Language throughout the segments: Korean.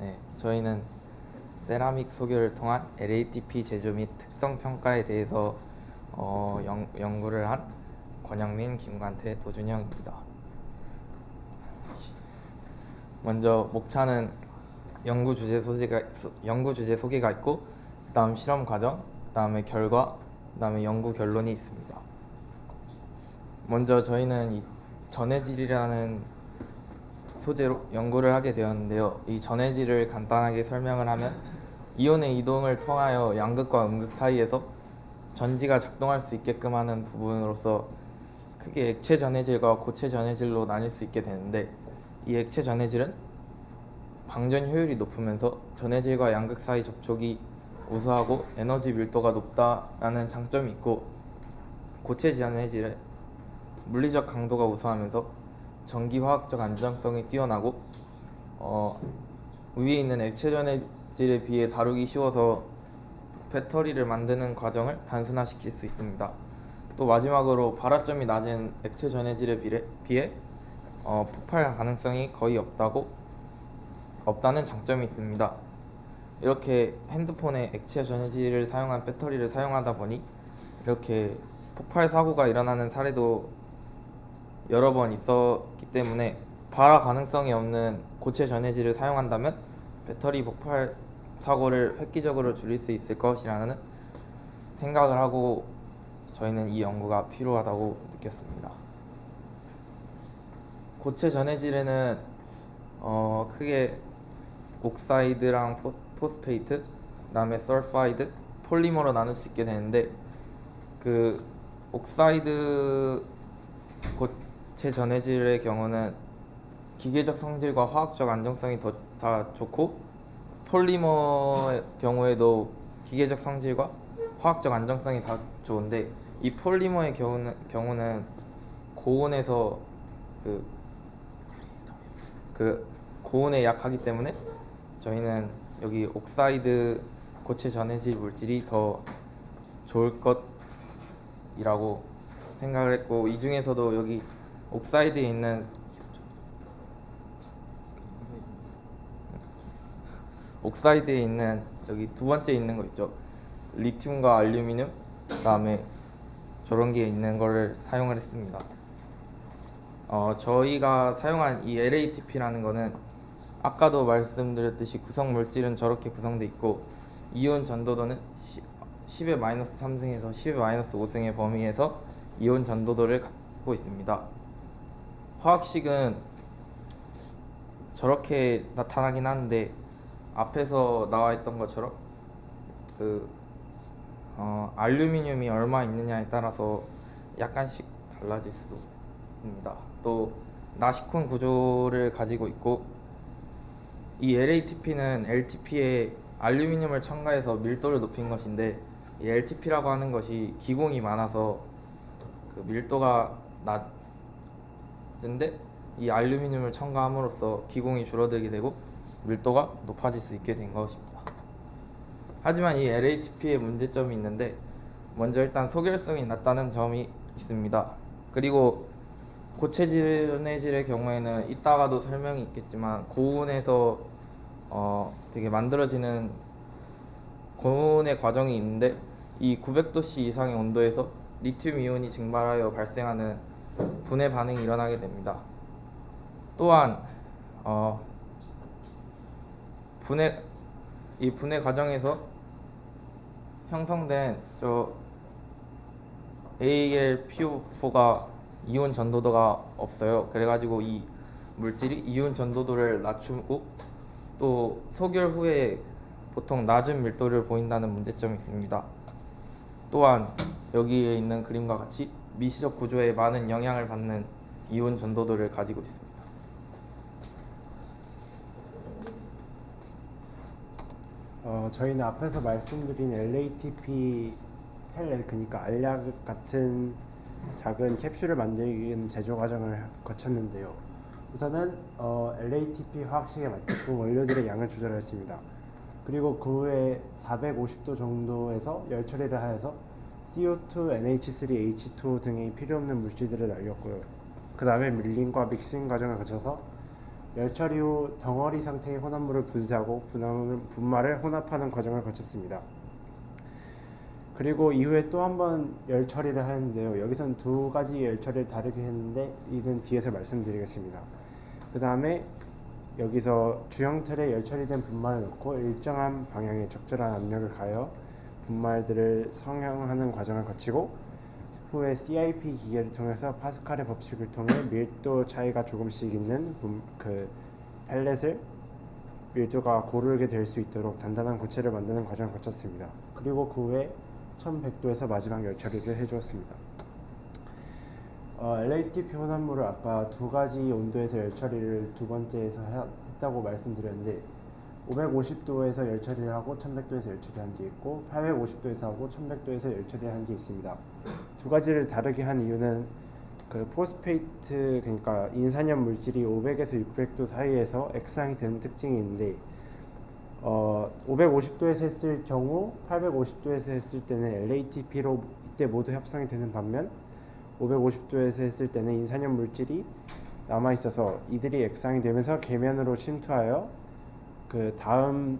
네, 저희는 세라믹 소규를 통한 LATP 제조 및 특성 평가에 대해서 연구를 한 권영민, 김관태, 도준영입니다. 먼저 목차는 연구 주제 소개가 있고, 그다음 실험 과정, 그다음에 결과, 그다음에 연구 결론이 있습니다. 먼저 저희는 이 전해질이라는 소재로 연구를 하게 되었는데요. 이 전해질을 간단하게 설명을 하면 이온의 이동을 통하여 양극과 음극 사이에서 전지가 작동할 수 있게끔 하는 부분으로서 크게 액체 전해질과 고체 전해질로 나뉠 수 있게 되는데, 이 액체 전해질은 방전 효율이 높으면서 전해질과 양극 사이 접촉이 우수하고 에너지 밀도가 높다라는 장점이 있고, 고체 전해질은 물리적 강도가 우수하면서 전기화학적 안정성이 뛰어나고 위에 있는 액체 전해질에 비해 다루기 쉬워서 배터리를 만드는 과정을 단순화시킬 수 있습니다. 또 마지막으로 발화점이 낮은 액체 전해질에 비해 폭발 가능성이 거의 없다는 장점이 있습니다. 이렇게 핸드폰에 액체 전해질을 사용한 배터리를 사용하다 보니 이렇게 폭발 사고가 일어나는 사례도 여러 번 있었기 때문에, 발화 가능성이 없는 고체 전해질을 사용한다면 배터리 폭발 사고를 획기적으로 줄일 수 있을 것이라는 생각을 하고 저희는 이 연구가 필요하다고 느꼈습니다. 고체 전해질에는 크게 옥사이드랑 포스페이트, 그다음에 설파이드, 폴리머로 나눌 수 있게 되는데, 그 옥사이드 고체 전해질의 경우는 기계적 성질과 화학적 안정성이 다 좋고, 폴리머의 경우에도 기계적 성질과 화학적 안정성이 다 좋은데, 이 폴리머의 경우는 고온에서 그 고온에 약하기 때문에 저희는 여기 옥사이드 고체 전해질 물질이 더 좋을 것이라고 생각을 했고, 이 중에서도 여기 옥사이드에 있는 여기 두 번째 있는 거 있죠. 리튬과 알루미늄, 그다음에 저런 게 있는 거를 사용을 했습니다. 저희가 사용한 이 LATP라는 거는 아까도 말씀드렸듯이 구성 물질은 저렇게 구성돼 있고, 이온 전도도는 10의 마이너스 3승에서 10의 마이너스 5승의 범위에서 이온 전도도를 갖고 있습니다. 화학식은 저렇게 나타나긴 하는데, 앞에서 나와 있던 것처럼 알루미늄이 얼마 있느냐에 따라서 약간씩 달라질 수도 있습니다. 또 나시콘 구조를 가지고 있고, 이 LATP는 LTP에 알루미늄을 첨가해서 밀도를 높인 것인데, 이 LTP라고 하는 것이 기공이 많아서 그 밀도가 낮은데, 이 알루미늄을 첨가함으로써 기공이 줄어들게 되고 밀도가 높아질 수 있게 된 것입니다. 하지만 이 LATP의 문제점이 있는데, 먼저 일단 소결성이 낮다는 점이 있습니다. 그리고 고체 전해질의 경우에는 이따가도 설명이 있겠지만 고온에서 되게 만들어지는 고온의 과정이 있는데, 이 900도씨 이상의 온도에서 리튬 이온이 증발하여 발생하는 분해 반응이 일어나게 됩니다. 또한 이 분해 과정에서 형성된 AlPO4가 이온 전도도가 없어요. 그래가지고 이 물질이 이온 전도도를 낮추고, 또 소결 후에 보통 낮은 밀도를 보인다는 문제점이 있습니다. 또한 여기에 있는 그림과 같이 미시적 구조에 많은 영향을 받는 이온 전도도를 가지고 있습니다. 저희는 앞에서 말씀드린 LATP 펠렛, 그러니까 알약 같은 작은 캡슐을 만들기 제조 과정을 거쳤는데요. 우선은 LATP 화학식에 맞게끔 원료들의 양을 조절했습니다. 그리고 그 후에 450도 정도에서 열 처리를 하여서 CO2, NH3, H2O 등의 필요 없는 물질들을 날렸고요. 그 다음에 밀링과 믹싱 과정을 거쳐서 열처리 후 덩어리 상태의 혼합물을 분쇄하고 분말을 혼합하는 과정을 거쳤습니다. 그리고 이후에 또 한 번 열처리를 하는데요. 여기선 두 가지 열처리를 다르게 했는데 이는 뒤에서 말씀드리겠습니다. 그 다음에 여기서 주형 틀에 열처리된 분말을 넣고 일정한 방향에 적절한 압력을 가하여 분말들을 성형하는 과정을 거치고 후에 CIP 기계를 통해서 파스칼의 법칙을 통해 밀도 차이가 조금씩 있는 그 펠렛을 밀도가 고르게 될 수 있도록 단단한 고체를 만드는 과정을 거쳤습니다. 그리고 그 후에 1100도에서 마지막 열처리를 해주었습니다. LATP 혼합물을 아까 두 가지 온도에서 열처리를 두 번째에서 했다고 말씀드렸는데 550도에서 열처리를 하고 1100도에서 열처리한 게 있고 850도에서 하고 1100도에서 열처리를 한 게 있습니다. 두 가지를 다르게 한 이유는 그 포스페이트 그러니까 인산염 물질이 500에서 600도 사이에서 액상이 되는 특징이 있는데 550도에서 했을 경우 850도에서 했을 때는 LATP로 이때 모두 합성이 되는 반면 550도에서 했을 때는 인산염 물질이 남아 있어서 이들이 액상이 되면서 계면으로 침투하여 그 다음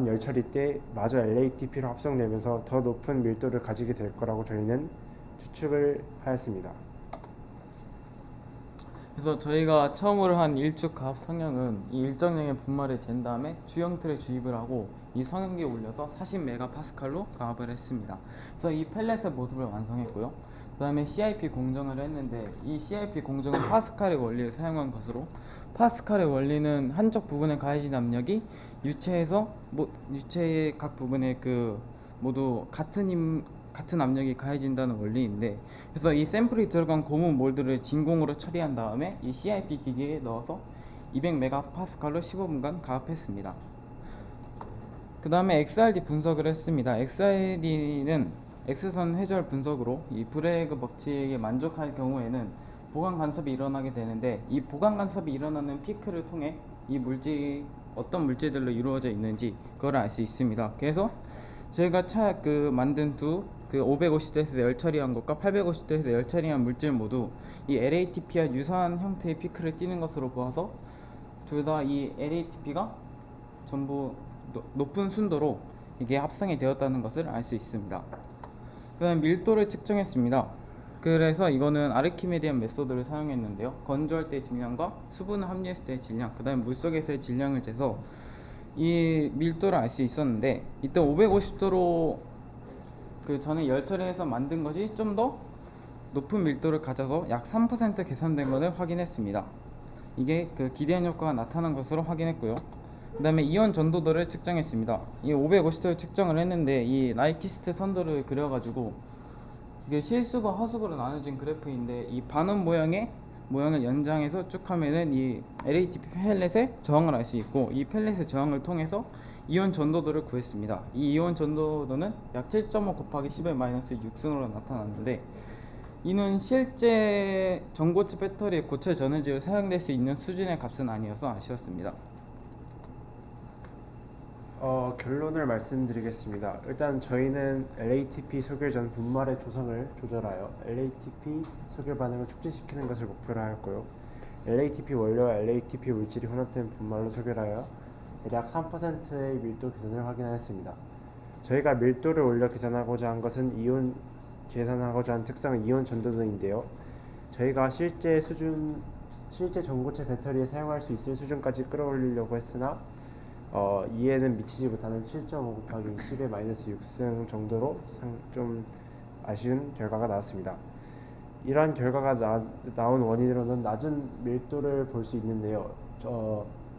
열처리 때 마저 LATP로 합성되면서 더 높은 밀도를 가지게 될 거라고 저희는 추측을 하였습니다. 그래서 저희가 처음으로 한 일축 가압 성형은 이 일정량의 분말을 잰 다음에 주형 틀에 주입을 하고 이 성형기에 올려서 40메가파스칼로 가압을 했습니다. 그래서 이 펠렛의 모습을 완성했고요. 그 다음에 CIP 공정을 했는데 이 CIP 공정은 파스칼의 원리를 사용한 것으로 파스칼의 원리는 한쪽 부분에 가해진 압력이 유체의 각 부분에 그 모두 같은 압력이 가해진다는 원리인데 그래서 이 샘플이 들어간 고무 몰드를 진공으로 처리한 다음에 이 CIP 기계에 넣어서 200메가파스칼로 15분간 가압했습니다. 그 다음에 XRD 분석을 했습니다. XRD는 X선 회절 분석으로 이 브레그 법칙에 만족할 경우에는 보강 간섭이 일어나게 되는데 이 보강 간섭이 일어나는 피크를 통해 이 물질이 어떤 물질들로 이루어져 있는지 그걸 알 수 있습니다. 그래서 제가 만든 그 550도에서 열처리한 것과 850도에서 열처리한 물질 모두 이 LATP와 유사한 형태의 피크를 띠는 것으로 보아서 둘 다 이 LATP가 전부 높은 순도로 이게 합성이 되었다는 것을 알 수 있습니다. 그 다음 밀도를 측정했습니다. 그래서 이거는 아르키메디안 메소드를 사용했는데요. 건조할 때의 질량과 수분을 함유했을 때의 질량, 그 다음에 물속에서의 질량을 재서 이 밀도를 알 수 있었는데 이때 550도로 그 전에 열처리해서 만든 것이 좀 더 높은 밀도를 가져서 약 3% 개선된 것을 확인했습니다. 이게 그 기대한 효과가 나타난 것으로 확인했고요. 그 다음에 이온 전도도를 측정했습니다. 이 550도를 측정을 했는데 이 라이키스트 선도를 그려가지고 이게 실수가 하수구로 나눠진 그래프인데 이 반원 모양을 연장해서 쭉 하면은 이 LATP 펠렛의 저항을 알 수 있고 이 펠렛의 저항을 통해서 이온 전도도를 구했습니다. 이 이온 전도도는 약 7.5 곱하기 10의 마이너스 6승으로 나타났는데 이는 실제 전고체 배터리의 고체 전해질을 사용될 수 있는 수준의 값은 아니어서 아쉬웠습니다. 결론을 말씀드리겠습니다. 일단 저희는 LATP 소결 전 분말의 조성을 조절하여 LATP 소결 반응을 촉진시키는 것을 목표로 하였고요. LATP 원료와 LATP 물질이 혼합된 분말로 소결하여 대략 3%의 밀도 개선을 확인하였습니다. 저희가 밀도를 올려 계산하고자 한 특성은 이온 전도도인데요. 저희가 실제 전고체 배터리에 사용할 수 있을 수준까지 끌어올리려고 했으나 이에는 미치지 못하는 7.5 곱하기 10의 마이너스 6승 정도로 좀 아쉬운 결과가 나왔습니다. 이러한 결과가 나온 원인으로는 낮은 밀도를 볼 수 있는데요.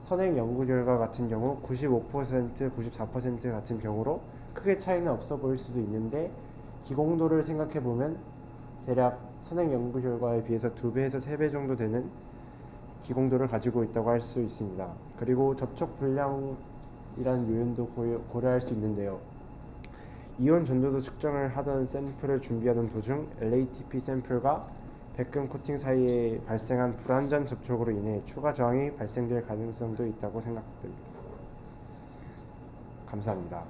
선행 연구 결과 같은 경우 95%, 94% 같은 경우로 크게 차이는 없어 보일 수도 있는데 기공도를 생각해 보면 대략 선행 연구 결과에 비해서 2배에서 3배 정도 되는 기공도를 가지고 있다고 할 수 있습니다. 그리고 접촉 불량이라는 요인도 고려할 수 있는데요. 이온 전도도 측정을 하던 샘플을 준비하던 도중 LATP 샘플과 백금 코팅 사이에 발생한 불완전 접촉으로 인해 추가 저항이 발생될 가능성도 있다고 생각됩니다. 감사합니다.